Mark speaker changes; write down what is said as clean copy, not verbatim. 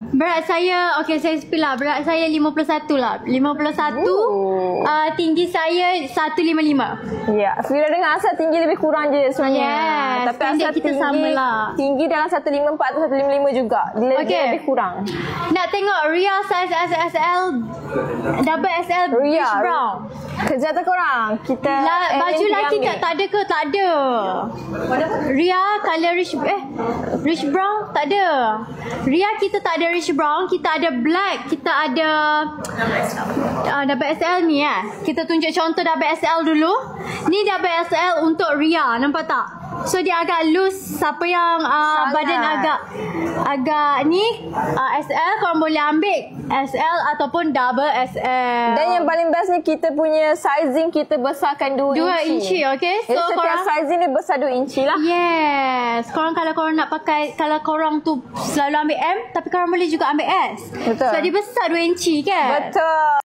Speaker 1: Berat saya, okay saya spill lah. Berat saya 51 lah. 51. Tinggi saya 155.
Speaker 2: Ya, Fira dengar Asal tinggi lebih kurang je sebenarnya.
Speaker 1: Yes,
Speaker 2: tapi
Speaker 1: pendek
Speaker 2: Asal
Speaker 1: kita
Speaker 2: tinggi,
Speaker 1: sama lah.
Speaker 2: tinggi dalam 154 atau 155 juga. Dia lebih kurang.
Speaker 1: Nak tengok Ria size SL, double SL
Speaker 2: Ria,
Speaker 1: Rich Brown.
Speaker 2: Kerja tak korang? Kita
Speaker 1: Baju lelaki tak ada ke? Tak ada. Ria color rich brown tak ada. Ria kita tak ada rich brown, kita ada black, kita ada double XL ni Kita tunjuk contoh double XL dulu. Ni double XL untuk Ria, nampak tak? So dia agak loose. Siapa yang badan agak ni SL, korang boleh ambil SL ataupun double XL.
Speaker 2: Dan yang paling best ni, kita punya sizing kita besarkan 2
Speaker 1: inci. Okay. So
Speaker 2: setiap
Speaker 1: korang
Speaker 2: sizing dia besar 2 inci lah.
Speaker 1: Yes. Kalau korang nak pakai, kalau korang tu selalu ambil M, tapi korang boleh juga ambil S.
Speaker 2: Betul.
Speaker 1: Sebab dia besar 2 inci kan.
Speaker 2: Betul.